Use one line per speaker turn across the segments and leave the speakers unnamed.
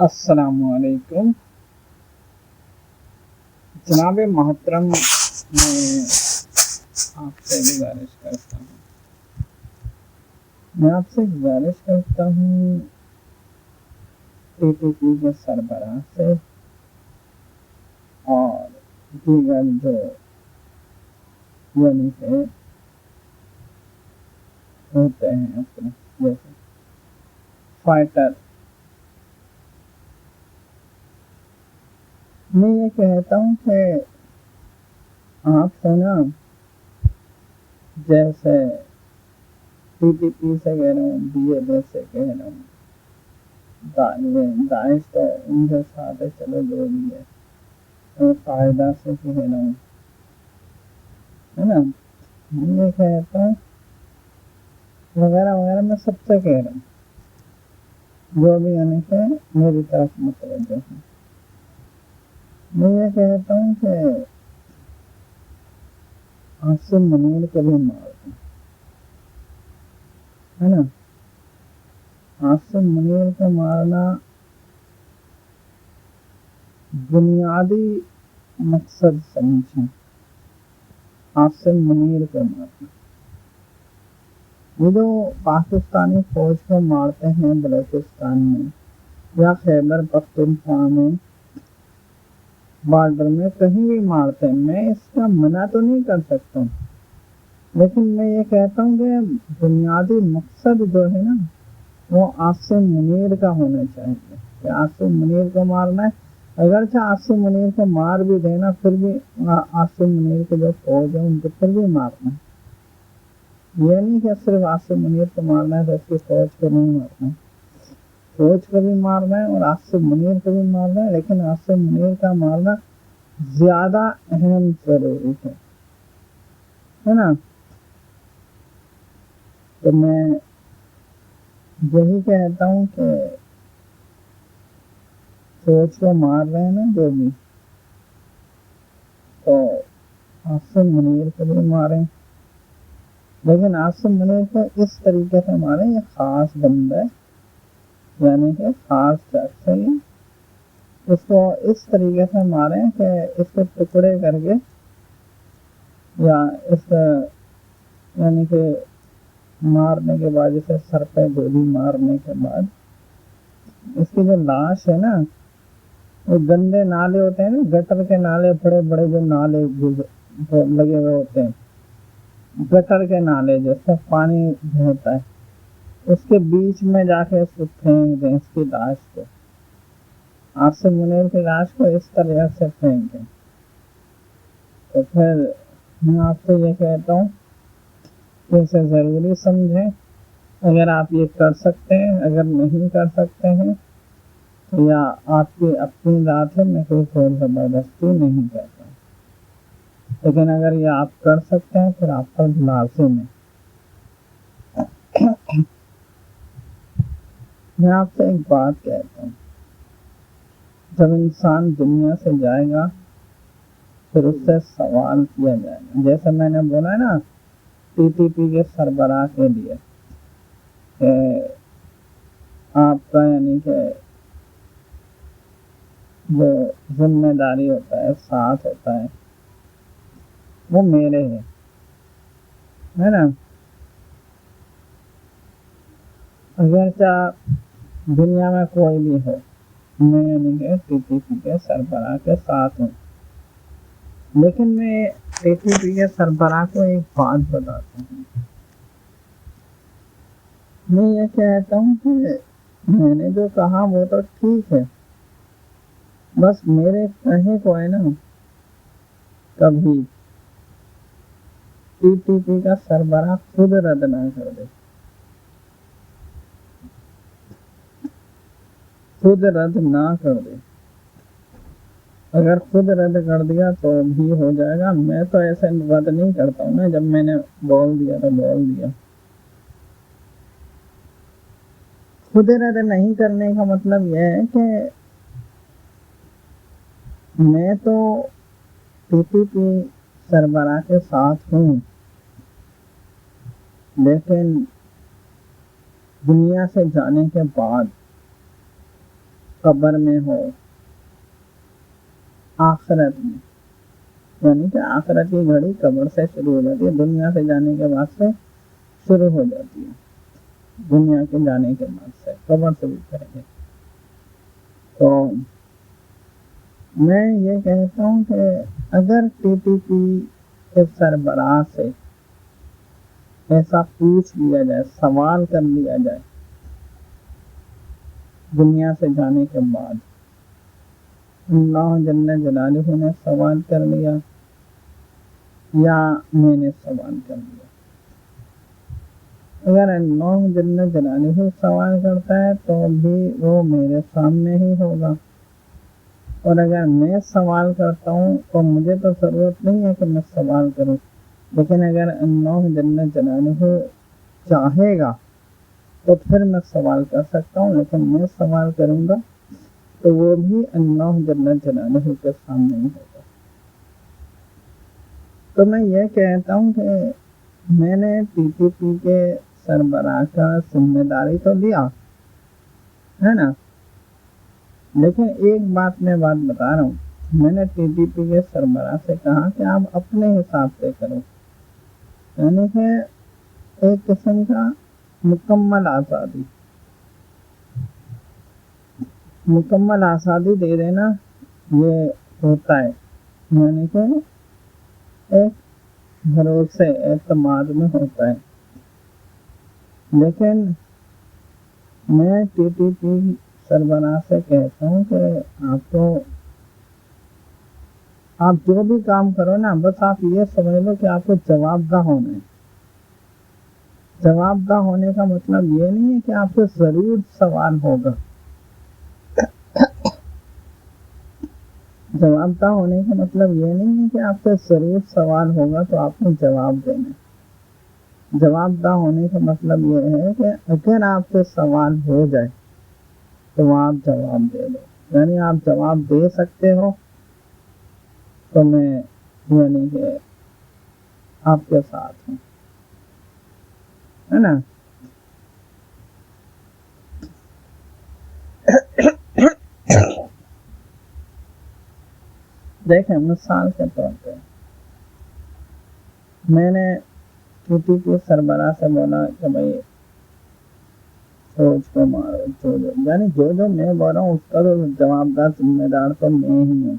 السلام علیکم جناب محترم، میں آپ سے گزارش کرتا ہوں پی ٹی پی کے سربراہ سے اور دیگر جو یعنی کہ ہوتے ہیں اپنے جیسے فائٹر، میں یہ کہتا ہوں کہ آپ سے نا جیسے پی ٹی پی سے کہہ رہا ہوں، بی ایل ایس سے کہہ رہا ہوں، داعش تو ان کے ساتھ چلو جو بھی ہے، قاعدہ سے کہہ رہا ہوں، ہے نا، میں یہ کہتا ہوں وغیرہ وغیرہ، میں سب سے کہہ رہا ہوں جو بھی یعنی کہ میری طرف متوجہ ہے. میں یہ کہتا ہوں کہ عاصم منیر کو بھی مار دوں، ہے نا. عاصم منیر کو مارنا بنیادی مقصد سمجھیں. عاصم منیر کو مارنا، یہ جو پاکستانی فوج کو مارتے ہیں بلوچستان میں یا خیبر پختونخوا میں بارڈر میں کہیں بھی مارتے ہیں، میں اس کا منع تو نہیں کر سکتا ہوں، لیکن میں یہ کہتا ہوں کہ بنیادی مقصد جو ہے نا وہ عاصم منیر کا ہونا چاہیے کہ عاصم منیر کو مارنا ہے. اگرچہ عاصم منیر کو مار بھی دینا، پھر بھی عاصم منیر کے جو فوج ہے ان کو پھر بھی مارنا ہے. یہ نہیں کہ صرف عاصم منیر کو مارنا ہے تو اس کی فوج کو نہیں مارنا ہے، فوج کو بھی مارنا ہے اور عاصم منیر کو بھی مارنا ہے، لیکن عاصم منیر کا مارنا زیادہ اہم ضروری ہے نا. تو میں یہی کہتا ہوں کہ فوج کو مار رہے ہیں نا جو بھی، تو عاصم منیر کو بھی ماریں، لیکن عاصم منیر کو اس طریقے سے ماریں، یہ خاص بندہ ہے، یعنی کہ خاص شخص ہے، اس کو اس طریقے سے ماریں کہ اس کو ٹکڑے کر کے یا اس یعنی کہ مارنے کے بعد جسے سر پہ گولی مارنے کے بعد اس کی جو لاش ہے نا، وہ گندے نالے ہوتے ہیں نا، گٹر کے نالے، بڑے بڑے جو نالے لگے ہوئے ہوتے ہیں، گٹر کے نالے جیسے پانی بہتا ہے، اس کے بیچ میں جا کے اس کو پھینک دیں، اس کی لاش کو، عاصم منیر کی لاش کو اس طرح سے پھینک دیں. تو پھر میں آپ سے یہ کہتا ہوں کہ اسے ضروری سمجھیں. اگر آپ یہ کر سکتے ہیں، اگر نہیں کر سکتے ہیں تو یا آپ کی اپنی ذات ہے، میں کوئی زور زبردستی نہیں کرتا، لیکن اگر یہ آپ کر سکتے ہیں پھر آپ پر لازم ہے. میں آپ سے ایک بات کہتا ہوں، جب انسان دنیا سے جائے گا پھر اس سے سوال کیا جائے گا، جیسے میں نے بولا ہے نا پی ٹی پی کے سربراہ کے لیے کہ آپ کا یعنی کہ جو ذمہ داری ہوتا ہے، ساتھ ہوتا ہے، وہ میرے ہے نا. اگرچہ دنیا میں کوئی بھی ہو، میں یعنی کہ پی ٹی پی کے سربراہ کے ساتھ ہوں، لیکن میں پی ٹی پی کے سربراہ کو ایک بات بتاتا ہوں. میں یہ کہتا ہوں کہ میں نے جو کہا وہ تو ٹھیک ہے، بس میرے کہے کو ہے نا کبھی پی ٹی پی کا سربراہ خود رد نہ کر دے، خود رد نہ کر دے. اگر خود رد کر دیا تو بھی ہو جائے گا، میں تو ایسے رد نہیں کرتا ہوں نا، جب میں نے بول دیا تو بول دیا. خود رد نہیں کرنے کا مطلب یہ ہے کہ میں تو پی ٹی پی سربراہ کے ساتھ ہوں، لیکن دنیا سے جانے کے بعد قبر میں ہو، آخرت میں، یعنی کہ آخرت کی گھڑی قبر سے شروع ہو جاتی ہے، دنیا سے جانے کے بعد سے شروع ہو جاتی ہے، دنیا کے جانے کے بعد سے، قبر سے بھی پہلے۔ تو میں یہ کہتا ہوں کہ اگر ٹی ٹی پی کے سربراہ سے ایسا پوچھ لیا جائے، سوال کر لیا جائے دنیا سے جانے کے بعد، اللہ جل جلالہ نے سوال کر لیا یا میں نے سوال کر لیا، اگر اللہ جل جلالہ سوال کرتا ہے تو بھی وہ میرے سامنے ہی ہوگا، اور اگر میں سوال کرتا ہوں تو مجھے تو ضرورت نہیں ہے کہ میں سوال کروں، لیکن اگر اللہ جل جلالہ چاہے گا تو پھر میں سوال کر سکتا ہوں، لیکن میں سوال کروں گا تو وہ بھی اللہ جل جلالہ کے سامنے ہی ہوگا۔ تو میں یہ کہتا ہوں کہ میں نے ٹی ٹی پی کے سربراہ کا ذمہ داری تو لیا ہے نا، لیکن ایک بات میں بتا رہا ہوں، میں نے ٹی ٹی پی کے سربراہ سے کہا کہ آپ اپنے حساب سے کرو، یعنی کہ ایک قسم کا مکمل آزادی دے دینا یہ ہوتا ہے، یعنی کہ ایک بھروسے اعتماد میں ہوتا ہے، لیکن میں ٹی ٹی پی سربراہ سے کہتا ہوں کہ آپ جو بھی کام کرو نا، بس آپ یہ سمجھ لو کہ آپ کو جواب دہ ہونا ہے۔ جواب دہ ہونے کا مطلب یہ نہیں ہے کہ آپ سے ضرور سوال ہوگا، جواب دہ ہونے کا مطلب یہ نہیں ہے کہ آپ سے ضرور سوال ہوگا تو آپ نے جواب دینا ہے۔ جواب دہ ہونے کا مطلب یہ ہے کہ اگر آپ سے سوال ہو جائے تو آپ جواب دے دو، یعنی آپ جواب دے سکتے ہو تو میں یعنی کہ آپ کے ساتھ ہوں، ہے نا۔ دیکھیں مثال کے طور پہ میں نے ٹی ٹی پی سربراہ سے بولا کہ بھائی سوچ کو مارو، یعنی جو میں بول رہا ہوں اس کا تو جواب دار ذمہ دار تو میں ہی ہوں،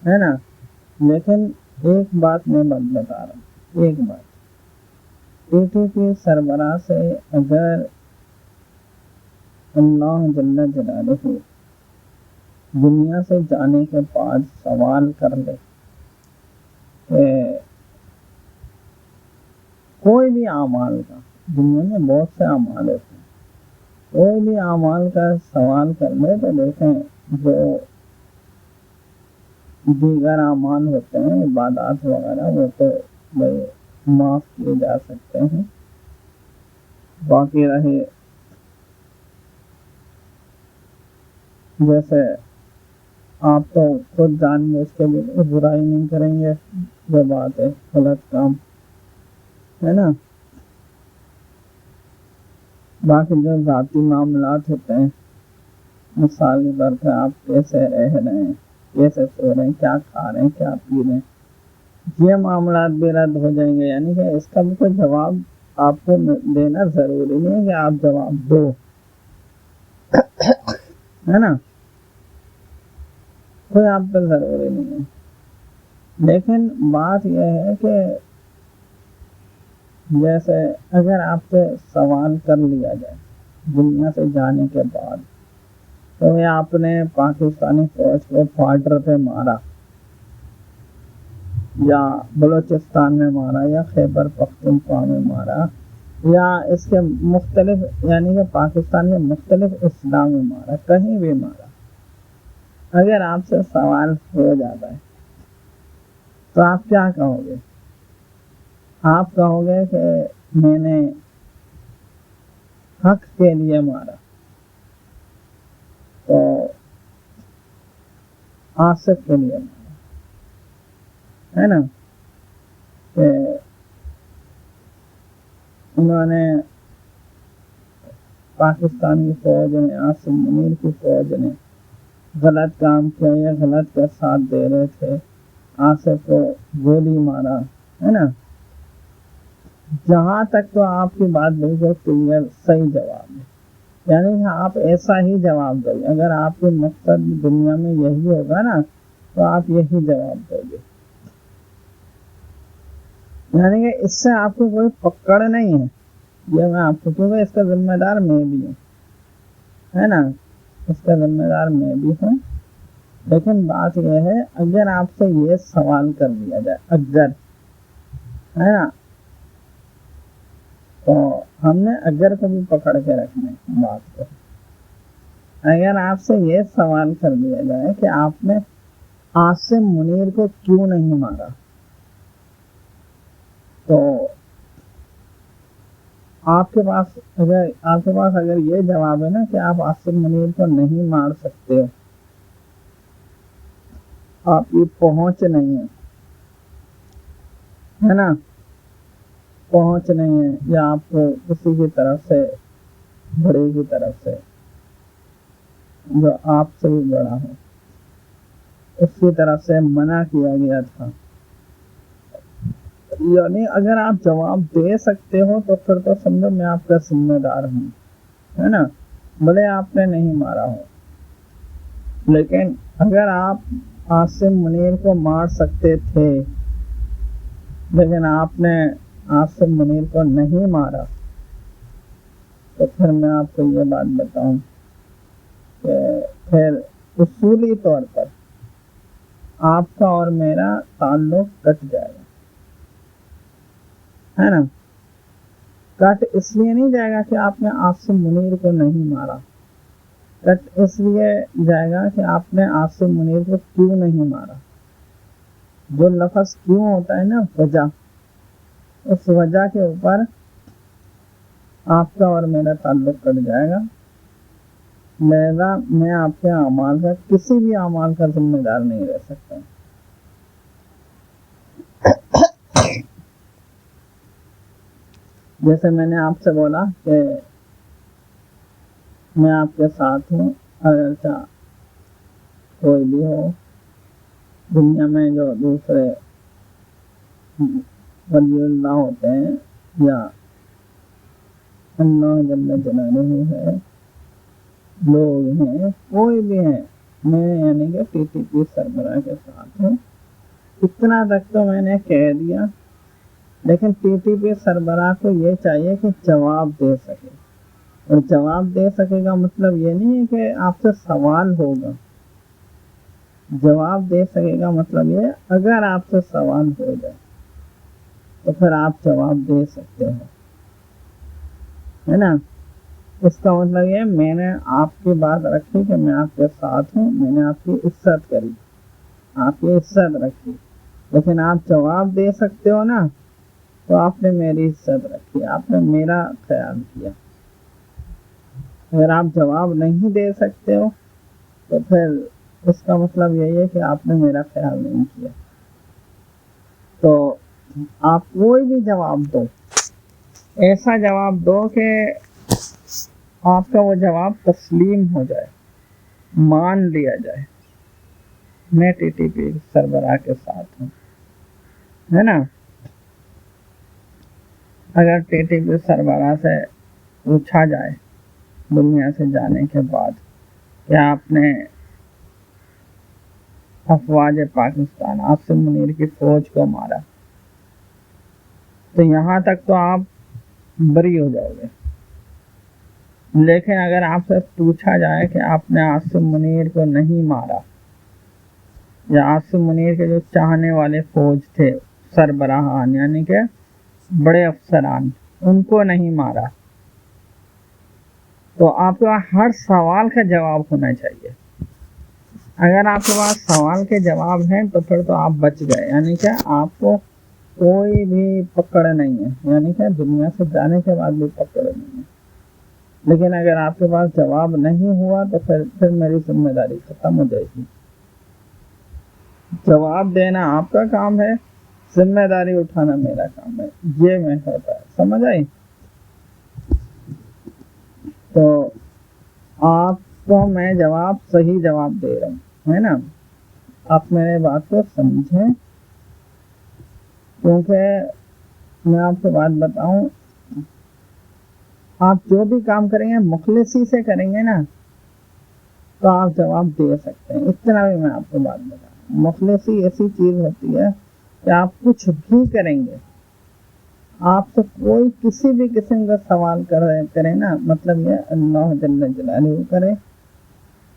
ہے نا۔ لیکن ایک بات میں بتا رہا ہوں، ایک بات، ٹی ٹی پی سربراہ سے اگر اللہ جل جلالہ دنیا سے جانے کے بعد سوال کر لے کہ کوئی بھی اعمال کا، دنیا میں بہت سے اعمال ہوتے ہیں، کوئی بھی اعمال کا سوال کر لے تو دیکھیں جو دیگر اعمال ہوتے ہیں، عبادات وغیرہ، وہ تو بھائی معاف کیے جا سکتے ہیں، باقی رہے جیسے آپ تو خود جان بوجھ کے بھی برائی نہیں کریں گے، جو بات ہے غلط کام، ہے نا۔ باقی جو ذاتی معاملات ہوتے ہیں، مثال کے طور پہ آپ کیسے رہ رہے ہیں، کیسے سو رہے ہیں، کیا کھا رہے ہیں، کیا پی رہے ہیں، یہ معاملات بھی رد ہو جائیں گے، یعنی کہ اس کا بھی کوئی جواب آپ کو دینا ضروری نہیں ہے کہ آپ جواب دو، ہے نا، کوئی آپ پہ ضروری نہیں ہے۔ لیکن بات یہ ہے کہ جیسے اگر آپ سے سوال کر لیا جائے دنیا سے جانے کے بعد، تو یہ آپ نے پاکستانی فوج کو بارڈر پہ مارا، یا بلوچستان میں مارا، یا خیبر پختونخوا میں مارا، یا اس کے مختلف یعنی کہ پاکستان کے مختلف اضلاع میں مارا، کہیں بھی مارا، اگر آپ سے سوال ہو جاتا ہے تو آپ کیا کہو گے؟ آپ کہو گے کہ میں نے حق کے لیے مارا، تو آصف کے لیے مارا، ہے نا، کہ انہوں نے پاکستان کی فوج نے، عاصم منیر کی فوج نے غلط کام کیا یا غلط کا ساتھ دے رہے تھے، آصف کو گولی مارا، ہے نا. جہاں تک تو آپ کی بات بالکل کلیئر صحیح جواب ہے، یعنی آپ ایسا ہی جواب دو گے. اگر آپ کے مقصد دنیا میں یہی ہوگا نا تو آپ یہی جواب دو گے. یعنی کہ اس سے آپ کو کوئی پکڑ نہیں ہے، یہ میں آپ کو، کیونکہ اس کا ذمہ دار میں بھی ہوں، ہے نا، اس کا ذمہ دار میں بھی ہوں. لیکن بات یہ ہے، اگر آپ سے یہ سوال کر دیا جائے، اگر، ہے نا، تو ہم نے اگر کو بھی پکڑ کے رکھنا ہے بات کو. اگر آپ سے یہ سوال کر دیا جائے کہ آپ نے عاصم منیر کو کیوں نہیں مارا، تو آپ کے پاس اگر یہ جواب ہے نا کہ آپ عاصم منیر کو نہیں مار سکتے ہو، آپ کی پہنچ نہیں ہے نا، پہنچ نہیں ہے، یا آپ کو کسی کی طرف سے، بڑے کی طرف سے جو آپ سے بھی بڑا ہو، اس کی طرف سے منع کیا گیا تھا، یعنی اگر آپ جواب دے سکتے ہو تو پھر تو سمجھو میں آپ کا ذمہ دار ہوں، ہے نا، بھلے آپ نے نہیں مارا ہو. لیکن اگر آپ عاصم منیر کو مار سکتے تھے لیکن آپ نے عاصم منیر کو نہیں مارا، تو پھر میں آپ کو یہ بات بتاؤں کہ پھر اصولی طور پر آپ کا اور میرا تعلق کٹ جائے گا، ہے نا. کٹ اس لیے نہیں جائے گا کہ آپ نے عاصم منیر کو نہیں مارا، کٹ اس لیے جائے گا کہ آپ نے عاصم منیر کو کیوں نہیں مارا. جو لفظ کیوں ہوتا ہے نا، وجہ، اس وجہ کے اوپر آپ کا اور میرا تعلق کٹ جائے گا. لہذا میں آپ کے اعمال کا، کسی بھی اعمال کا ذمہ دار نہیں رہ سکتا. جیسے میں نے آپ سے بولا کہ میں آپ کے ساتھ ہوں، اگرچہ کوئی بھی ہو دنیا میں جو دوسرے ولی اللہ ہوتے ہیں یا اللہ جل جلالہ ہے، لوگ ہیں، کوئی بھی ہیں، میں یعنی کہ ٹی ٹی پی سربراہ کے ساتھ ہوں. اتنا تک تو میں نے کہہ دیا. لیکن ٹی ٹی پی سربراہ کو یہ چاہیے کہ جواب دے سکے، اور جواب دے سکے گا مطلب یہ نہیں ہے کہ آپ سے سوال ہوگا. جواب دے سکے گا مطلب یہ، اگر آپ سے سوال ہو جائے تو پھر آپ جواب دے سکتے ہو، ہے نا. اس کا مطلب یہ، میں نے آپ کی بات رکھی کہ میں آپ کے ساتھ ہوں، میں نے آپ کی عزت کری، آپ کی عزت رکھی. لیکن آپ جواب دے سکتے ہو نا، تو آپ نے میری عزت رکھی، آپ نے میرا خیال کیا. اگر آپ جواب نہیں دے سکتے ہو تو پھر اس کا مطلب یہی ہے کہ آپ نے میرا خیال نہیں کیا. تو آپ کوئی بھی جواب دو، ایسا جواب دو کہ آپ کا وہ جواب تسلیم ہو جائے، مان لیا جائے. میں ٹی ٹی پی سربراہ کے ساتھ ہوں، ہے نا. اگر ٹی ٹی پی سربراہ سے پوچھا جائے دنیا سے جانے کے بعد کہ آپ نے افواج پاکستان، عاصم منیر کی فوج کو مارا، تو یہاں تک تو آپ بری ہو جاؤ گے. لیکن اگر آپ سے پوچھا جائے کہ آپ نے عاصم منیر کو نہیں مارا، یا عاصم منیر کے جو چاہنے والے فوج تھے، سربراہان یعنی کہ بڑے افسران، ان کو نہیں مارا، تو آپ کے پاس ہر سوال کا جواب ہونا چاہیے. اگر آپ کے پاس سوال کے جواب ہیں تو پھر تو آپ بچ گئے، یعنی کہ آپ کو کوئی بھی پکڑ نہیں ہے، یعنی کہ دنیا سے جانے کے بعد بھی پکڑ نہیں ہے. لیکن اگر آپ کے پاس جواب نہیں ہوا تو پھر میری ذمہ داری ختم ہو جائے گی. جواب دینا آپ کا کام ہے، ذمہ داری اٹھانا میرا کام ہے. یہ میں ہوتا ہے، سمجھ آئی؟ تو آپ کو میں جواب صحیح جواب دے رہا ہوں، ہے نا؟ آپ میرے بات کو سمجھیں، کیونکہ میں آپ کو بات بتاؤں، آپ جو بھی کام کریں گے مخلصی سے کریں گے نا تو آپ جواب دے سکتے ہیں۔ اتنا بھی میں آپ کو بات بتاؤں، مخلصی ایسی چیز ہوتی ہے کہ آپ کچھ بھی کریں گے، آپ سے کوئی کسی بھی قسم کا سوال کرے نا، مطلب یہ اللہ جل جلالہ کرے،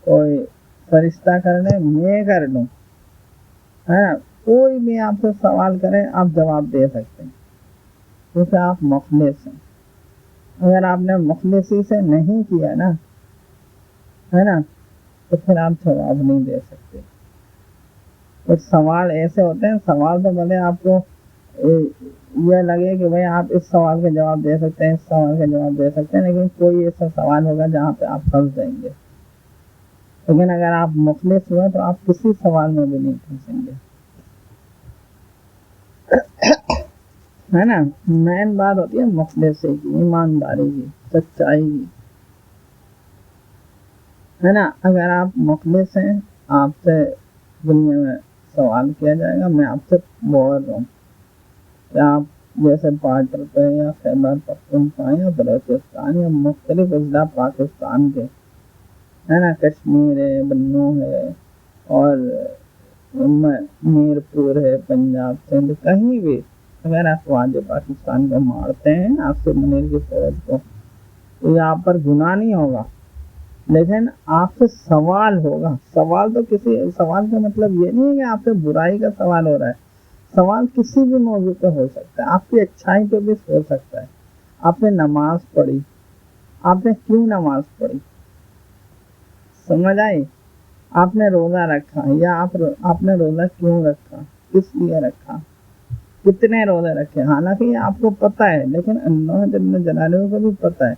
کوئی فرشتہ کر لے، میں کر لوں، ہے نا، کوئی بھی آپ سے سوال کرے آپ جواب دے سکتے ہیں، کیونکہ آپ مخلص ہیں۔ اگر آپ نے مخلصی سے نہیں کیا نا، ہے نا، تو پھر آپ جواب نہیں دے سکتے۔ کچھ سوال ایسے ہوتے ہیں، سوال تو بھلے آپ کو یہ لگے کہ بھائی آپ اس سوال کا جواب دے سکتے ہیں، اس سوال کا جواب دے سکتے ہیں، لیکن کوئی ایسا سوال ہوگا جہاں پہ آپ پھنس جائیں گے۔ لیکن اگر آپ مخلص ہوئے تو آپ کسی سوال میں بھی نہیں پھنسیں گے، ہے نا۔ مین بات ہوتی ہے مخلصی کی، ایمانداری کی، سچائی کی، ہے نا۔ اگر آپ مخلص ہیں، آپ سے دنیا میں سوال کیا جائے گا، میں آپ سے بول رہا ہوں کہ آپ جیسے 5 روپے یا خیبر پختونخوا یا بلوچستان یا مختلف اضلاع پاکستان کے، ہے نا، کشمیر ہے، بنو ہے، اور میر پور ہے، پنجاب سندھ، کہیں بھی اگر افواج پاکستان کو مارتے ہیں آصف منیر کی فوج کو، تو یہاں پر گناہ نہیں ہوگا، لیکن آپ سے سوال ہوگا۔ سوال تو کسی سوال کا مطلب یہ نہیں ہے کہ آپ سے برائی کا سوال ہو رہا ہے، سوال کسی بھی موضوع پہ ہو سکتا ہے، آپ کی اچھائی پہ بھی ہو سکتا ہے۔ آپ نے نماز پڑھی، آپ نے کیوں نماز پڑھی، سمجھ آئی؟ آپ نے روزہ رکھا، یا آپ نے روزہ کیوں رکھا، کس لیے رکھا، کتنے روزے رکھے، حالانکہ یہ آپ کو پتہ ہے، لیکن اللہ جل جلالہ کو بھی پتہ ہے،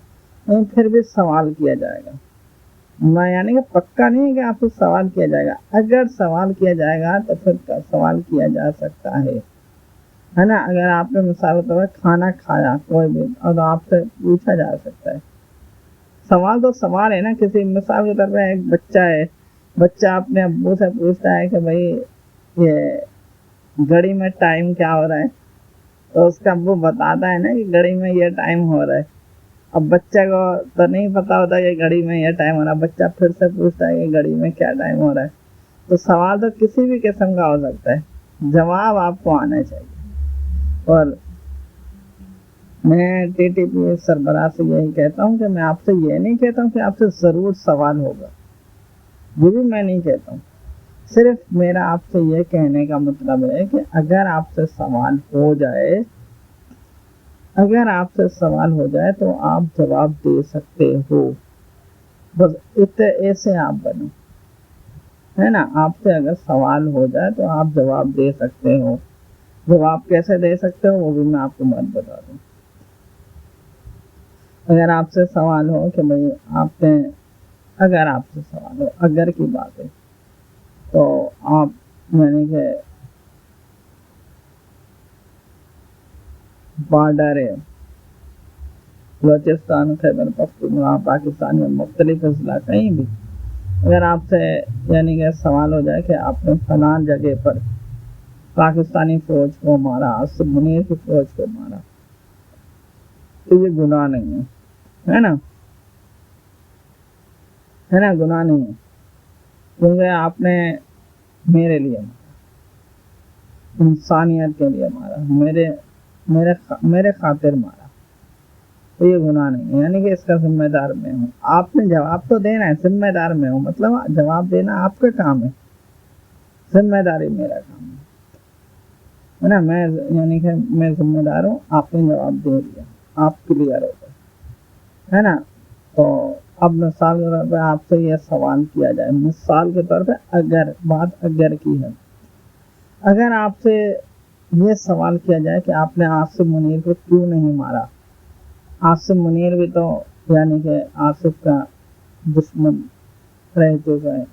لیکن پھر بھی سوال کیا جائے گا۔ میں یعنی کہ پکا نہیں ہے کہ آپ کو سوال کیا جائے گا، اگر سوال کیا جائے گا تو پھر سوال کیا جا سکتا ہے نا۔ اگر آپ نے مثال کے طور پر کھانا کھایا کوئی بھی، اور آپ سے پوچھا جا سکتا ہے، سوال تو سوال ہے نا۔ کسی مثال کے طور پر ایک بچہ ہے، بچہ اپنے ابو سے پوچھتا ہے کہ بھائی یہ گھڑی میں ٹائم کیا ہو رہا ہے، تو اس کا ابو بتاتا ہے نا کہ گھڑی میں یہ ٹائم ہو رہا ہے۔ اب بچہ کو تو نہیں پتا ہوتا کہ گھڑی میں یہ ٹائم ہو رہا ہے، بچہ پھر سے پوچھتا ہے کہ گھڑی میں کیا ٹائم ہو رہا ہے۔ تو سوال تو کسی بھی قسم کا ہو سکتا ہے، جواب آپ کو آنا چاہیے۔ اور میں ٹی ٹی پی سربراہ سے یہی کہتا ہوں کہ میں آپ سے یہ نہیں کہتا ہوں کہ آپ سے ضرور سوال ہوگا، یہ بھی میں نہیں کہتا ہوں، صرف میرا آپ سے یہ کہنے کا مطلب ہے کہ اگر آپ سے سوال ہو جائے، اگر آپ سے سوال ہو جائے تو آپ جواب دے سکتے ہو، بس ایسے آپ بنو، ہے نا۔ آپ سے اگر سوال ہو جائے تو آپ جواب دے سکتے ہو۔ جواب کیسے دے سکتے ہو وہ بھی میں آپ کو بات بتا دوں۔ اگر آپ سے سوال ہو کہ بھائی آپ نے، اگر آپ سے سوال ہو، اگر کی بات ہے، تو آپ یعنی کہ بارڈر ہے، بلوچستان، خیبر پختونخوا، پاکستان میں مختلف اضلاع، کہیں بھی اگر آپ سے یعنی کہ سوال ہو جائے کہ آپ نے فلاں جگہ پر پاکستانی فوج کو مارا، آصف منیر کی فوج کو مارا، تو یہ گناہ نہیں ہے نا، ہے نا، گناہ نہیں ہے، کیونکہ آپ نے میرے لیے مارا، انسانیت کے لیے مارا، میرے خاطر مارا، تو یہ گناہ نہیں ہے، یعنی کہ اس کا ذمہ دار میں ہوں۔ آپ نے جواب تو دینا ہے، ذمہ دار میں ہوں، مطلب جواب دینا آپ کا کام ہے، ذمہ داری میرا کام ہے نا۔ میں یعنی کہ میں ذمہ دار ہوں، آپ نے جواب دے دیا، آپ کلیئر ہو گئے، ہے نا۔ تو اب مثال کے طور پہ آپ سے یہ سوال کیا جائے، مثال کے طور پہ اگر بات اگر کی ہے، اگر آپ سے یہ سوال کیا جائے کہ آپ نے آصف منیر کو کیوں نہیں مارا، آصف منیر بھی تو یعنی کہ آصف کا دشمن رہ چکا ہے،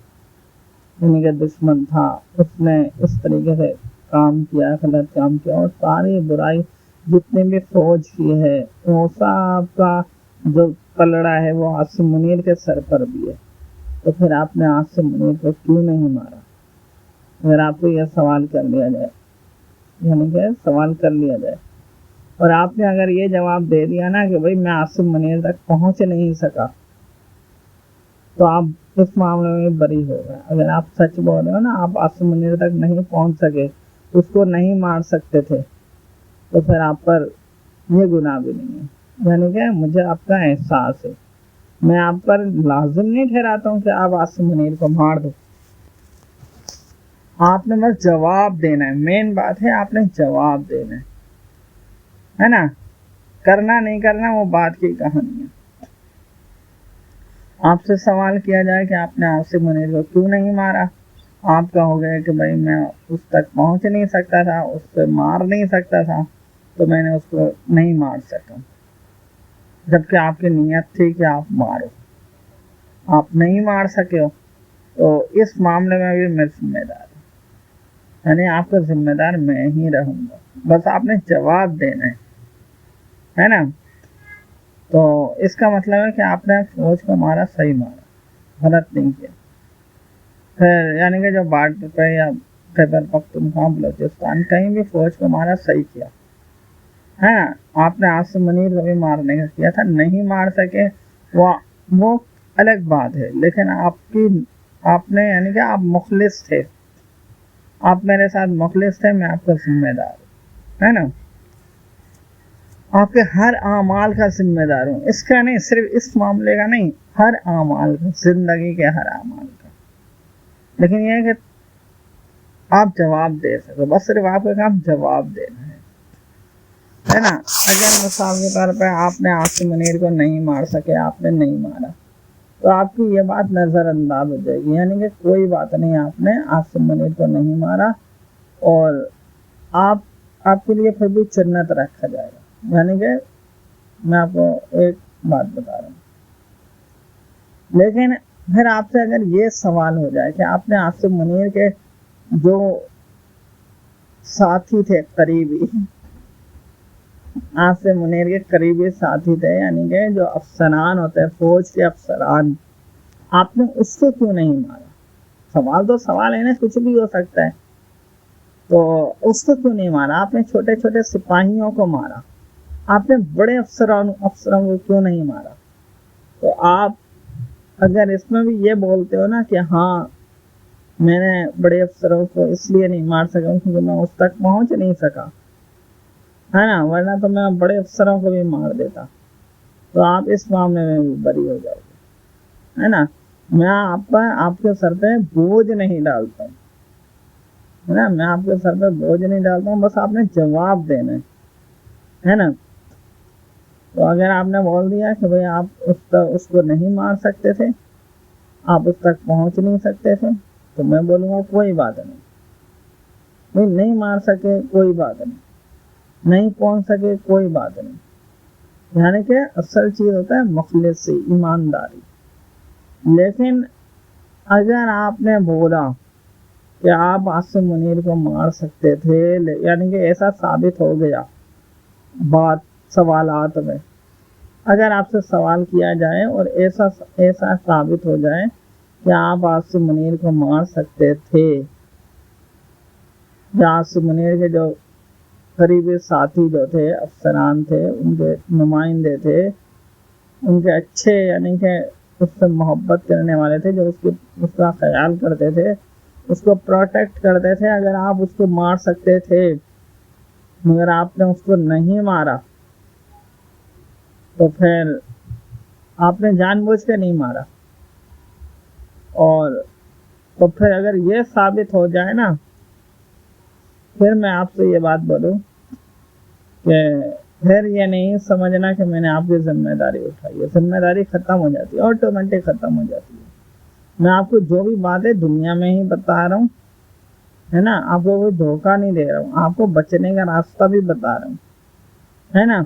یعنی کہ دشمن تھا، اس نے اس طریقے سے کام کیا، غلط کام کیا، اور ساری برائی جتنے بھی فوج کی ہے وہ سب کا جو پلڑا ہے وہ عاصم منیر کے سر پر بھی ہے، تو پھر آپ نے عاصم منیر کو کیوں نہیں مارا؟ اگر آپ کو یہ سوال کر لیا جائے، یعنی کہ سوال کر لیا جائے، اور آپ نے اگر یہ جواب دے دیا نا کہ بھائی میں عاصم منیر تک پہنچ نہیں سکا، تو آپ اس معاملے میں بری ہو گئے۔ اگر آپ سچ بول رہے ہو نا، آپ عاصم منیر تک نہیں پہنچ سکے، اس کو نہیں مار سکتے تھے، تو پھر آپ پر یہ گناہ بھی نہیں ہے، یعنی کہ مجھے آپ کا احساس ہے، میں آپ پر لازم نہیں ٹھہراتا ہوں کہ آپ عاصم منیر کو مار دو، آپ نے بس جواب دینا ہے، مین بات ہے آپ نے جواب دینا ہے نا، کرنا نہیں کرنا وہ بات کی کہانی ہے۔ آپ سے سوال کیا جائے کہ آپ نے عاصم منیر کو کیوں نہیں مارا، آپ کہو گے کہ بھائی میں اس تک پہنچ نہیں سکتا تھا، اس سے مار نہیں سکتا تھا، تو میں نے اس کو نہیں مار سکا، جبکہ آپ کی نیت تھی کہ آپ مارو، آپ نہیں مار سکے ہو، تو اس معاملے میں بھی میں ذمہ دار ہوں، یعنی آپ کا ذمہ دار میں ہی رہوں گا، بس آپ نے جواب دینا ہے نا۔ تو اس کا مطلب ہے کہ آپ نے فوج کو مارا، صحیح مارا، غلط نہیں کیا۔ پھر یعنی کہ جو بارڈر پہ یا خیبر پختونخوا بلوچستان کہیں بھی فوج کو مارا، صحیح کیا ہے نا۔ آپ نے عاصم منیر کو بھی مارنے کا کیا تھا، نہیں مار سکے وہ الگ بات ہے، لیکن آپ نے یعنی کہ آپ مخلص تھے، آپ میرے ساتھ مخلص تھے، میں آپ کا ذمہ دار ہوں، ہے نا، آپ کے ہر اعمال کا ذمہ دار ہوں، اس کا نہیں، صرف اس معاملے کا نہیں، ہر اعمال کا، زندگی کے ہر اعمال کا۔ لیکن یہ ہے کہ آپ جواب دے سکو، بس صرف آپ کا کام جواب دینا ہے نا۔ اگر مثال کے طور پہ آپ نے عاصم منیر کو نہیں مار سکے، آپ نے نہیں مارا، تو آپ کی یہ بات نظر انداز ہو جائے گی، یعنی کہ کوئی بات نہیں، آپ نے عاصم منیر کو نہیں مارا، اور آپ کے لیے پھر بھی جنت رکھا جائے گا۔ یعنی کہ میں آپ کو ایک بات بتا رہا ہوں، لیکن پھر آپ سے اگر یہ سوال ہو جائے کہ آپ نے عاصم منیر کے جو ساتھی تھے، قریبی عاصم منیر کے قریبی ساتھی تھے، یعنی کہ جو افسران ہوتے ہیں، فوج کے افسران، آپ نے اس کو کیوں نہیں مارا؟ سوال تو سوال ہے نا، کچھ بھی ہو سکتا ہے، تو اس کو کیوں نہیں مارا؟ آپ نے چھوٹے چھوٹے سپاہیوں کو مارا، آپ نے بڑے افسروں کو کیوں نہیں مارا؟ تو آپ اگر اس میں بھی یہ بولتے ہو نا کہ ہاں میں نے بڑے افسروں کو اس لیے نہیں مار سکا کیونکہ میں اس تک پہنچ نہیں سکا، ہے نا، ورنہ تو میں بڑے افسروں کو بھی مار دیتا، تو آپ اس معاملے میں بھی بری ہو جاؤ گے، ہے نا۔ میں آپ کے سر پہ بوجھ نہیں ڈالتا ہوں، ہے نا، میں آپ کے سر پہ بوجھ نہیں ڈالتا ہوں، بس آپ نے جواب دینا ہے نا۔ تو اگر آپ نے بول دیا کہ بھئی آپ اس کو نہیں مار سکتے تھے، آپ اس تک پہنچ نہیں سکتے تھے، تو میں بولوں گا کوئی بات نہیں، نہیں مار سکے کوئی بات نہیں پہنچ سکے کوئی بات نہیں، یعنی کہ اصل چیز ہوتا ہے مخلصی، ایمانداری۔ لیکن اگر آپ نے بولا کہ آپ عاصم منیر کو مار سکتے تھے، یعنی کہ ایسا ثابت ہو گیا بات سوالات میں، اگر آپ سے سوال کیا جائے اور ایسا ثابت ہو جائے کہ آپ عاصم منیر کو مار سکتے تھے، یا عاصم منیر کے جو قریبی ساتھی جو تھے، افسران تھے، ان کے نمائندے تھے، ان کے اچھے یعنی کہ اس سے محبت کرنے والے تھے، جو اس کا خیال کرتے تھے، اس کو پروٹیکٹ کرتے تھے، اگر آپ اس کو مار سکتے تھے مگر آپ نے اس کو نہیں مارا، تو پھر آپ نے جان بوجھ کے نہیں مارا، اور تو پھر اگر یہ ثابت ہو جائے نا، پھر میں آپ سے یہ بات بولوں کہ پھر یہ نہیں سمجھنا کہ میں نے آپ کی ذمہ داری اٹھائی ہے، ذمہ داری ختم ہو جاتی ہے، آٹومیٹک ختم ہو جاتی ہے۔ میں آپ کو جو بھی باتیں دنیا میں ہی بتا رہا ہوں، ہے نا، آپ کو کوئی دھوکہ نہیں دے رہا ہوں، آپ کو بچنے کا راستہ بھی بتا رہا ہوں، ہے نا۔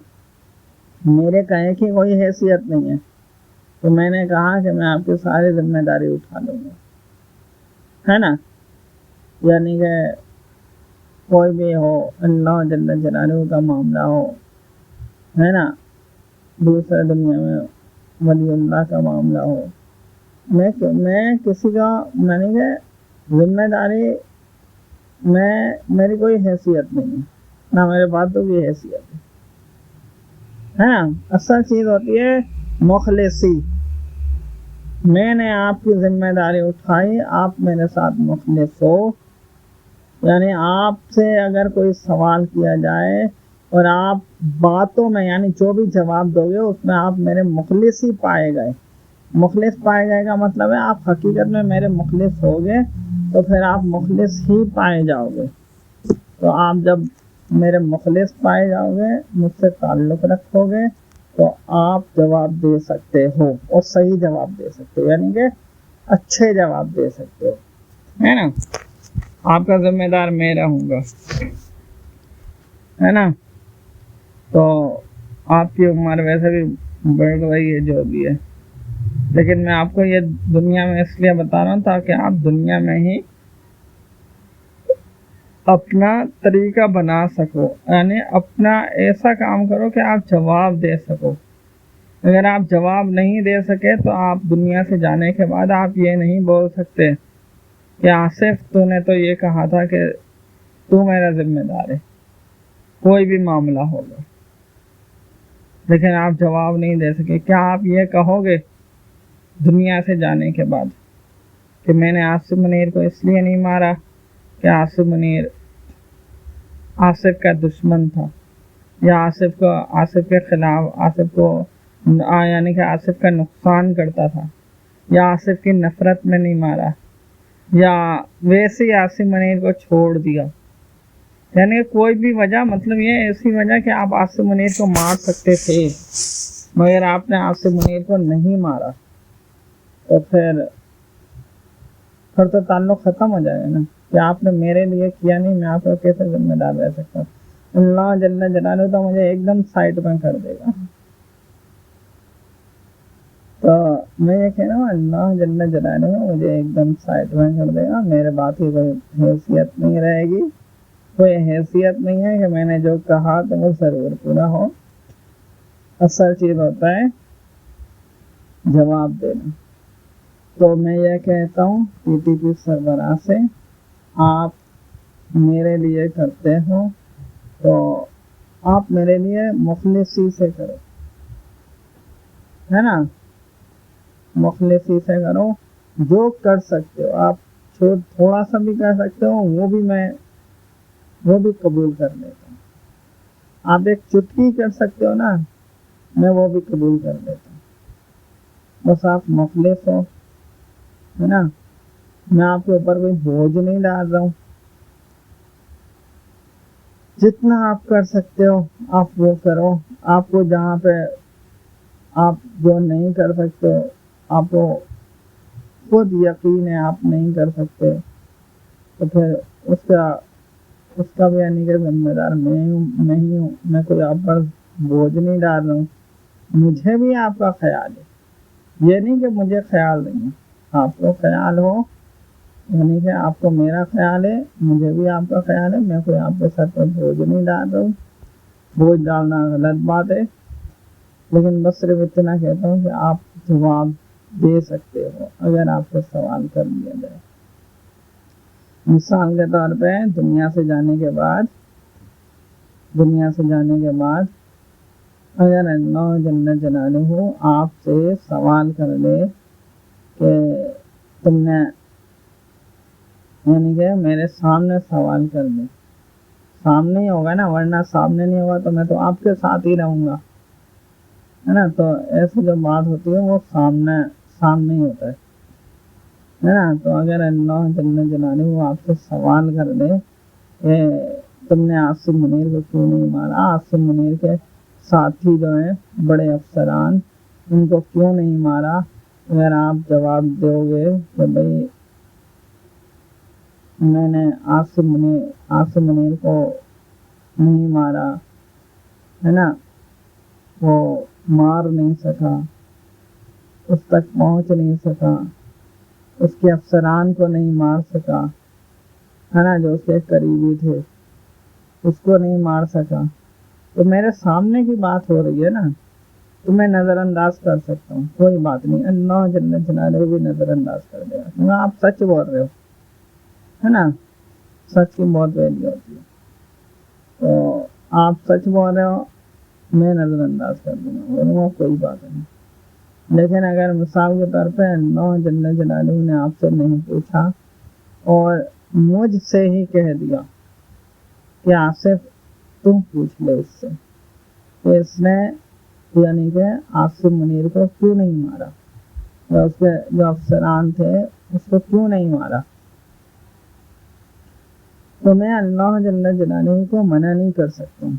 میرے کہنے کی کوئی حیثیت نہیں ہے، تو میں نے کہا کہ میں آپ کی ساری ذمہ داری اٹھا لوں گا، ہے نا، یعنی کہ کوئی بھی ہو، اللہ جل جلالہ کا معاملہ ہو، ہے نا، دوسرے دنیا میں ولی اللہ کا معاملہ ہو، میں کسی کا یعنی کہ ذمہ داری میری کوئی حیثیت نہیں ہے، نہ میرے باتوں کی حیثیت ہے نا۔ اصل چیز ہوتی ہے مخلصی، میں نے آپ کی ذمہ داری اٹھائی، آپ میرے ساتھ مخلص ہو، یعنی آپ سے اگر کوئی سوال کیا جائے اور آپ باتوں میں یعنی جو بھی جواب دو گے اس میں آپ میرے مخلص ہی پائے گئے۔ مخلص پائے گئے کا مطلب ہے آپ حقیقت میں میرے مخلص ہو گے تو پھر آپ مخلص ہی پائے جاؤ گے۔ تو آپ جب میرے مخلص پائے جاؤ گے، مجھ سے تعلق رکھو گے، تو آپ جواب دے سکتے ہو اور صحیح جواب دے سکتے ہو، یعنی کہ اچھے جواب دے سکتے ہو، ہے نا۔ آپ کا ذمہ دار میں رہوں گا، ہے نا۔ تو آپ کی عمر ویسے بھی بڑھ گئی ہے جو بھی ہے، لیکن میں آپ کو یہ دنیا میں اس لیے بتا رہا ہوں تاکہ آپ دنیا میں ہی اپنا طریقہ بنا سکو، یعنی اپنا ایسا کام کرو کہ آپ جواب دے سکو۔ اگر آپ جواب نہیں دے سکے تو آپ دنیا سے جانے کے بعد آپ یہ نہیں بول سکتے کہ آصف تو نے تو یہ کہا تھا کہ تو میرا ذمہ دار ہے، کوئی بھی معاملہ ہوگا، لیکن آپ جواب نہیں دے سکے۔ کیا آپ یہ کہو گے دنیا سے جانے کے بعد کہ میں نے آصف منیر کو اس لیے نہیں مارا کہ آصف منیر آصف کا دشمن تھا، یا آصف کے خلاف آصف کو یعنی کہ آصف کا نقصان کرتا تھا، یا آصف کی نفرت میں نہیں مارا، یا ویسے ہی آصف منیر کو چھوڑ دیا؟ یعنی کوئی بھی وجہ، مطلب یہ ایسی وجہ کہ آپ آصف منیر کو مار سکتے تھے مگر آپ نے آصف منیر کو نہیں مارا، تو پھر تو تعلق ختم ہو جائے گا نا کہ آپ نے میرے لیے کیا نہیں، میں آپ کو کیسے ذمہ دار رہ سکتا ہوں؟ اللہ جل جلالہ تو مجھے ایک دم سائٹ میں کر دے گا۔ تو میں یہ کہہ رہا ہوں اللہ جل جلالہ مجھے ایک دم سائٹ میں کر دے گا، میرے بات کی کوئی حیثیت نہیں رہے گی، کوئی حیثیت نہیں ہے کہ میں نے جو کہا تو وہ ضرور پورا ہو۔ اصل چیز ہوتا ہے جواب دینا۔ تو میں یہ کہتا ہوں پی ٹی پی سربراہ سے، آپ میرے لیے کرتے ہو تو آپ میرے لیے مخلصی سے کرو، ہے نا، مخلصی سے کرو، جو کر سکتے ہو آپ، تھوڑا سا بھی کر سکتے ہو وہ بھی قبول کر لیتا ہوں۔ آپ ایک چٹکی کر سکتے ہو نا، میں وہ بھی قبول کر لیتا ہوں، بس آپ مخلص ہو، ہے نا۔ میں آپ کے اوپر کوئی بوجھ نہیں ڈال رہا ہوں، جتنا آپ کر سکتے ہو آپ وہ کرو۔ آپ کو جہاں پہ آپ جو نہیں کر سکتے، آپ کو خود یقین ہے آپ نہیں کر سکتے، تو پھر اس کا بھی یعنی کہ ذمہ دار میں ہی ہوں، میں کوئی آپ پر بوجھ نہیں ڈال رہا ہوں۔ مجھے بھی آپ کا خیال ہے، یہ نہیں کہ مجھے خیال نہیں ہے، آپ کو خیال ہو، یعنی کہ آپ کو میرا خیال ہے، مجھے بھی آپ کا خیال ہے، میں کوئی آپ کے سر پر بوجھ نہیں ڈال رہا ہوں، بوجھ ڈالنا غلط بات ہے، لیکن بس صرف اتنا کہتا ہوں کہ آپ جواب دے سکتے ہو اگر آپ سے سوال کر لیا جائے۔ مثال کے طور پہ دنیا سے جانے کے بعد اگر اللہ جل جلالہ آپ سے سوال کر لے کہ تم نے، یعنی کہ میرے سامنے سوال کر دے، سامنے ہی ہوگا نا، ورنہ سامنے نہیں ہوگا تو میں تو آپ کے ساتھ ہی رہوں گا، ہے نا۔ تو ایسی جو بات ہوتی ہے وہ سامنے ہی ہوتا ہے نا۔ تو اگر اللہ جل جلالہ آپ سے سوال کر دے کہ تم نے آصف منیر کو کیوں نہیں مارا، آصف منیر کے ساتھی جو ہیں بڑے افسران، ان کو کیوں نہیں مارا، اگر آپ جواب دو گے کہ بھئی میں نے آصف منیر کو نہیں مارا، ہے نا، وہ مار نہیں سکا، اس تک پہنچ نہیں سکا، اس کے افسران کو نہیں مار سکا، ہے نا، جو اس کے قریبی تھے اس کو نہیں مار سکا، تو میرے سامنے کی بات ہو رہی ہے نا، تو میں نظر انداز کر سکتا ہوں، کوئی بات نہیں، اللہ جل جلالہ بھی نظر انداز کر دے گا، کیونکہ آپ سچ بول رہے ہو، ہے نا، سچ کی بہت ویلیو ہوتی ہے، تو آپ سچ بول رہے ہو، میں نظر انداز کر دوں گا، بولوں گا کوئی بات نہیں۔ لیکن اگر مثال کے طور پہ اللہ جل جلالہ نے آپ سے نہیں پوچھا اور مجھ سے ہی کہہ دیا کہ آصف تم پوچھ لے اس سے کہ اس نے یعنی کہ آصف منیر کو کیوں نہیں مارا، یا اس کے جو افسران تھے اس کو کیوں نہیں مارا، تو میں اللہ جل جلالہ کو منع نہیں کر سکتا ہوں،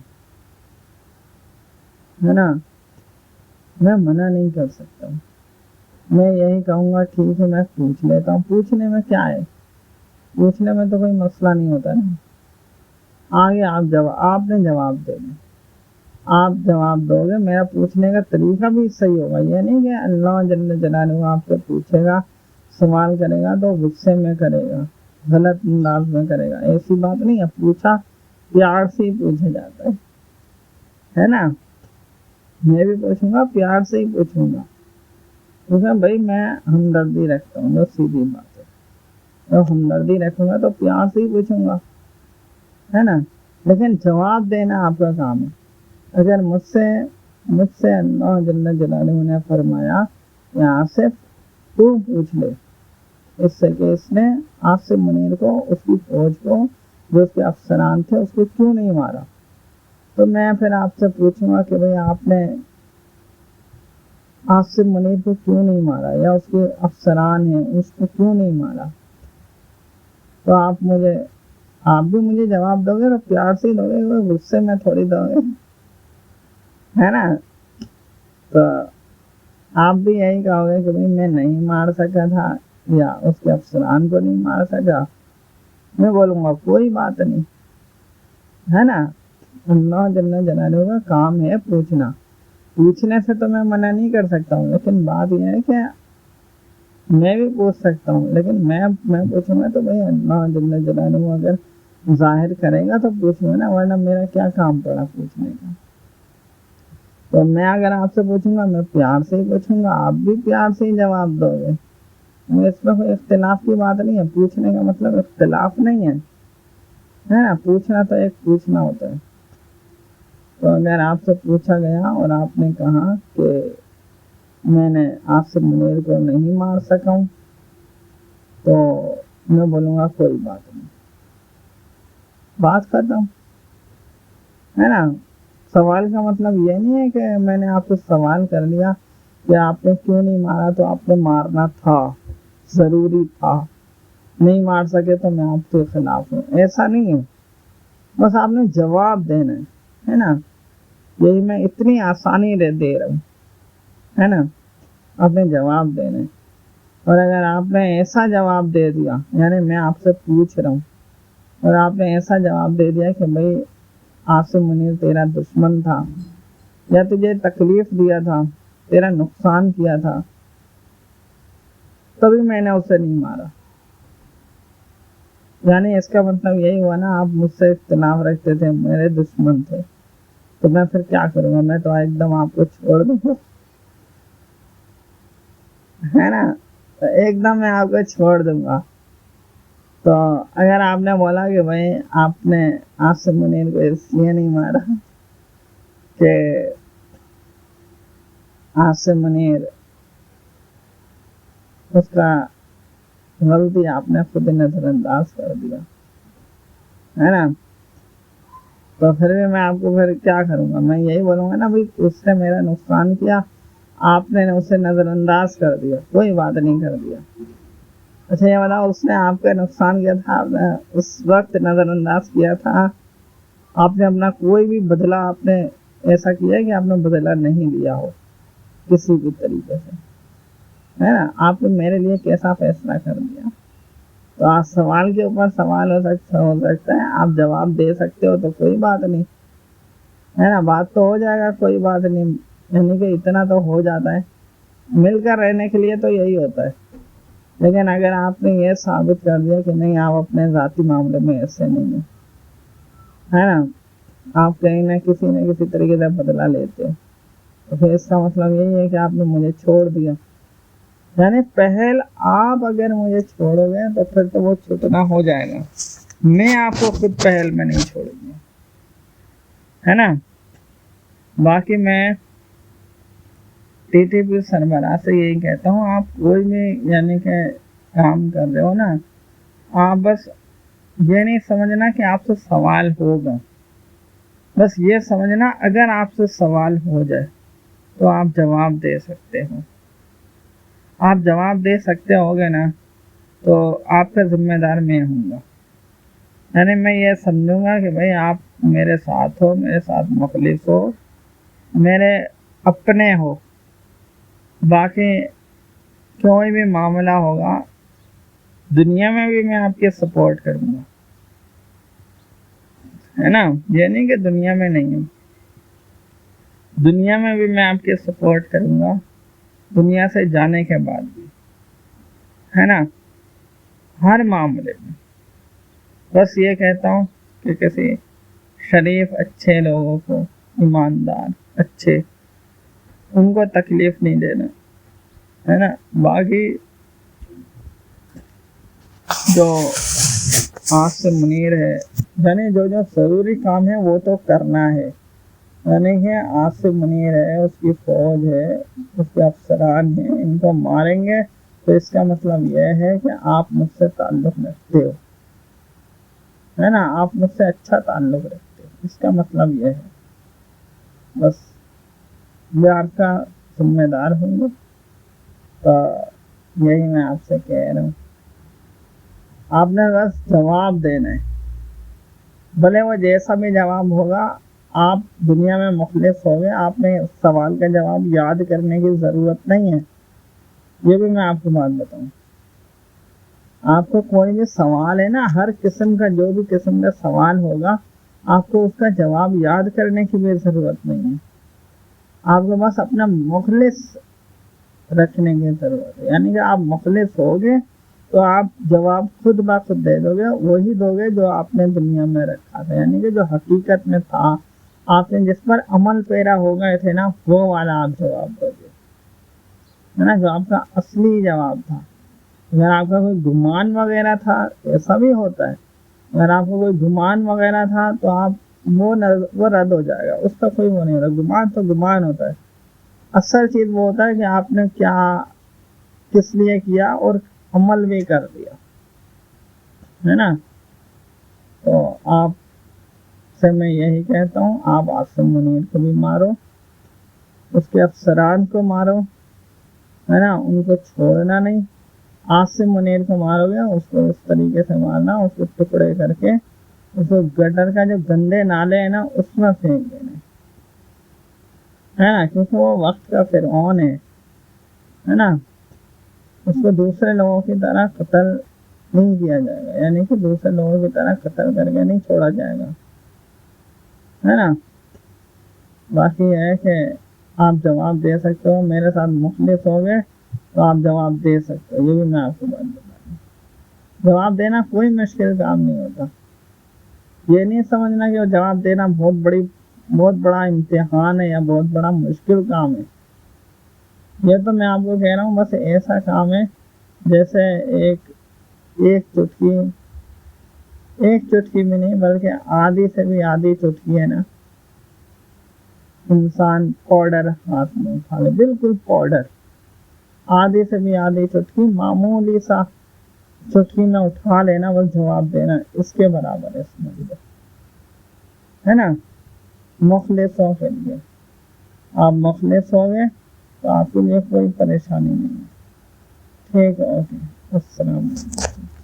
ہے نا، میں منع نہیں کر سکتا ہوں، میں یہی کہوں گا ٹھیک ہے میں پوچھ لیتا ہوں۔ پوچھنے میں کیا ہے، پوچھنے میں تو کوئی مسئلہ نہیں ہوتا نا، آگے آپ نے جواب دینا، آپ جواب دو گے، میرا پوچھنے کا طریقہ بھی صحیح ہوگا، یہ نہیں کہ اللہ جل جلالہ آپ سے پوچھے گا، سوال کرے گا تو غصے میں کرے گا، غلط انداز میں کرے گا، ایسی بات نہیں ہے، پوچھا پیار سے ہی پوچھا جاتا ہے نا، میں بھی پوچھوں گا پیار سے ہی پوچھوں گا، کیونکہ بھائی میں ہمدردی رکھتا ہوں، جو سیدھی بات ہے، جب ہمدردی رکھوں گا تو پیار سے ہی پوچھوں گا، ہے نا، لیکن جواب دینا آپ کا کام ہے۔ اگر مجھ سے اللہ جل جلالہ نے فرمایا کہ آصف تو پوچھ لے اس سے کہ اس نے آصف منیر کو، اس کی فوج کو، جو اس کے افسران تھے، اس کو کیوں نہیں مارا، تو میں پھر آپ سے پوچھوں گا کہ بھئی آپ نے آصف منیر کو کیوں نہیں مارا، یا اس کے افسران ہیں اس کو کیوں نہیں مارا، تو آپ بھی مجھے جواب دو گے تو پیار سے ہی دو گے، غصے میں تھوڑی دو گے، ہے نا، تو آپ بھی یہی کہو گے کہ بھئی میں نہیں مار سکا تھا یا اس کے افسران کو نہیں مار سکا، میں بولوں گا کوئی بات نہیں، ہے نا، اللہ جل جلالہ کا کام ہے پوچھنا، پوچھنے سے تو میں منع نہیں کر سکتا ہوں، لیکن بات یہ ہے کہ میں بھی پوچھ سکتا ہوں، لیکن میں پوچھوں گا تو بھئی اللہ جل جلالہ اگر ظاہر کرے گا تو پوچھوں گا نا، ورنہ میرا کیا کام پڑا پوچھنے کا، تو میں اگر آپ سے پوچھوں گا میں پیار سے ہی پوچھوں گا، آپ بھی پیار سے ہی جواب دو گے، اس میں کوئی اختلاف کی بات نہیں ہے، پوچھنے کا مطلب اختلاف نہیں ہے نا، پوچھنا تو ایک پوچھنا ہوتا ہے، تو اگر آپ سے پوچھا گیا اور آپ نے کہا کہ میں نے آصف منیر کو نہیں مار سکا ہوں، تو میں بولوں گا کوئی بات نہیں، بات ختم، ہے نا، سوال کا مطلب یہ نہیں ہے کہ میں نے آپ سے سوال کر لیا کہ آپ نے کیوں نہیں مارا، تو آپ نے مارنا تھا، ضروری تھا، نہیں مار سکے تو میں آپ کے خلاف ہوں، ایسا نہیں ہے، بس آپ نے جواب دینا ہے نا، یہی میں اتنی آسانی دے رہا ہوں، ہے نا، آپ نے جواب دینا ہے، اور اگر آپ نے ایسا جواب دے دیا، یعنی میں آپ سے پوچھ رہا ہوں اور آپ نے ایسا جواب دے دیا کہ بھئی آصف منیر تیرا دشمن تھا، یا تجھے تکلیف دیا تھا، تیرا نقصان کیا تھا، تبھی میں نے اسے نہیں مارا، یعنی اس کا مطلب یہی ہوا نا آپ مجھ سے اختلاف رکھتے تھے، میرے دشمن تھے، تو میں پھر کیا کروں گا، میں تو ایک دم آپ کو چھوڑ دوں گا، ہے نا، ایک دم میں آپ کو چھوڑ دوں گا، تو اگر آپ نے بولا کہ بھائی آپ نے آصف منیر کو اس لیے نہیں مارا کہ آصف منیر اس کا غلطی آپ نے خود نظر انداز کر دیا، ہے نا، تو پھر بھی میں آپ کو پھر کیا کروں گا، میں یہی بولوں گا نا بھائی اس نے میرا نقصان کیا، آپ نے اسے نظر انداز کر دیا، کوئی بات نہیں کر دیا، اچھا یہ بتاؤ اس نے آپ کا نقصان کیا تھا، آپ نے اس وقت نظر انداز کیا تھا، آپ نے اپنا کوئی بھی بدلہ آپ نے ایسا کیا کہ آپ نے بدلہ نہیں لیا ہو کسی بھی طریقے سے، ہے نا، آپ نے میرے لیے کیسا فیصلہ کر دیا، تو آپ سوال کے اوپر سوال ہو سکتا ہے، آپ جواب دے سکتے ہو تو کوئی بات نہیں، ہے نا، بات تو ہو جائے گا، کوئی بات نہیں، یعنی کہ اتنا تو ہو جاتا ہے، مل کر رہنے کے لیے تو یہی ہوتا ہے، لیکن اگر آپ نے یہ ثابت کر دیا کہ نہیں آپ اپنے ذاتی معاملے میں ایسے نہیں ہیں، ہے نا، آپ کہیں نہ کسی طریقے سے بدلہ لیتے تو پھر اس کا مطلب یہی ہے کہ آپ نے مجھے چھوڑ دیا. یعنی پہل آپ اگر مجھے چھوڑو گے تو پھر تو وہ چھوٹنا ہو جائے گا. میں آپ کو خود پہل میں نہیں چھوڑوں گا, ہے نا. باقی میں ٹی ٹی پی سربراہ سے یہی کہتا ہوں, آپ کوئی بھی یعنی کہ کام کر رہے ہو نا, آپ بس یہ نہیں سمجھنا کہ آپ سے سوال ہوگا, بس یہ سمجھنا اگر آپ سے سوال ہو جائے تو آپ جواب دے سکتے ہو. آپ جواب دے سکتے ہوگے نا تو آپ کا ذمہ دار میں ہوں گا. یعنی میں یہ سمجھوں گا کہ بھائی آپ میرے ساتھ ہو, میرے ساتھ مخلص ہو, میرے اپنے ہو. باقی کوئی بھی معاملہ ہوگا دنیا میں بھی میں آپ کی سپورٹ کروں گا, ہے نا. یہ نہیں کہ دنیا میں نہیں ہے, دنیا میں بھی میں آپ کی سپورٹ کروں گا, دنیا سے جانے کے بعد بھی, ہے نا. ہر معاملے میں بس یہ کہتا ہوں کہ کسی شریف اچھے لوگوں کو, ایماندار اچھے, ان کو تکلیف نہیں دینا, ہے نا. باقی جو آج سے منیر ہے, یعنی جو ضروری کام ہے وہ تو کرنا ہے. یعنی کہ آج سے منیر ہے, اس کی فوج ہے, اس کے افسران ہیں, ان کو ماریں گے تو اس کا مطلب یہ ہے کہ آپ مجھ سے تعلق رکھتے ہو, ہے نا. آپ مجھ سے اچھا تعلق رکھتے ہو, اس کا مطلب یہ ہے. بس یہ آپ کا ذمہ دار ہوں گے, تو یہی میں آپ سے کہہ رہا ہوں. آپ نے بس جواب دینا ہے, بھلے وہ جیسا بھی جواب ہوگا. آپ دنیا میں مخلص ہو گئے, آپ نے سوال کا جواب یاد کرنے کی ضرورت نہیں ہے. یہ بھی میں آپ کو بات بتاؤں, آپ کو کوئی بھی سوال ہے نا, ہر قسم کا جو بھی قسم کا سوال ہوگا, آپ کو اس کا جواب یاد کرنے کی بھی ضرورت نہیں ہے. آپ کو بس اپنا مخلص رکھنے کی ضرورت ہے. یعنی کہ آپ مخلص ہوگے تو آپ جواب خود بخود دے دو گے, وہی دو گے جو آپ نے دنیا میں رکھا تھا. یعنی کہ جو حقیقت میں تھا, آپ نے جس پر عمل پیرا ہو گئے تھے نا, وہ والا آپ جواب دو گے, ہے نا, جو آپ کا اصلی جواب تھا. اگر آپ کا کوئی گمان وغیرہ تھا, ایسا بھی ہوتا ہے, اگر آپ کو کوئی گمان وغیرہ تھا تو آپ وہ رد ہو جائے گا, اس کا کوئی وہ نہیں ہوتا. گمان تو گمان ہوتا ہے, اصل چیز وہ ہوتا ہے کہ آپ نے کیا کس لیے کیا اور عمل بھی کر دیا, ہے نا. تو آپ سے میں یہی کہتا ہوں, آپ عاصم منیر کو بھی مارو, اس کے افسران کو مارو, ہے نا, ان کو چھوڑنا نہیں. عاصم منیر کو مارو گے, اس کو اس طریقے سے مارنا, اس کو ٹکڑے کر کے اس کو گٹر کا جو گندے نالے ہیں نا اس میں پھینک دینا, ہے نا, کیونکہ وہ وقت کا فرعون ہے نا. اس کو دوسرے لوگوں کی طرح قتل نہیں کیا جائے گا, یعنی کہ دوسرے لوگوں کی طرح قتل کر کے نہیں چھوڑا جائے گا, ہے نا. باقی یہ ہے کہ آپ جواب دے سکتے ہو, میرے ساتھ مخلص ہو گئے تو آپ جواب دے سکتے ہو. یہ بھی میں آپ کو بات بتا رہا ہوں, جواب دینا کوئی مشکل کام نہیں ہوتا. یہ نہیں سمجھنا کہ وہ جواب دینا بہت بڑا امتحان ہے یا بہت بڑا مشکل کام ہے. یہ تو میں آپ کو کہہ رہا ہوں بس ایسا کام ہے جیسے ایک چٹکی بھی نہیں بلکہ آدھی سے بھی آدھی چٹکی ہے نا, انسان پاؤڈر ہاتھ میں اٹھا لے, بالکل پاؤڈر, آدھی سے بھی آدھی چٹکی, معمولی سا چٹکی میں اٹھا لینا, بس جواب دینا, اس کے برابر ہے, ہے نا. مخلص ہو کے لیے آپ مخلص ہو گئے تو آپ کے لیے کوئی پریشانی نہیں ہے. ٹھیک ہے, اوکے, السلام علیکم.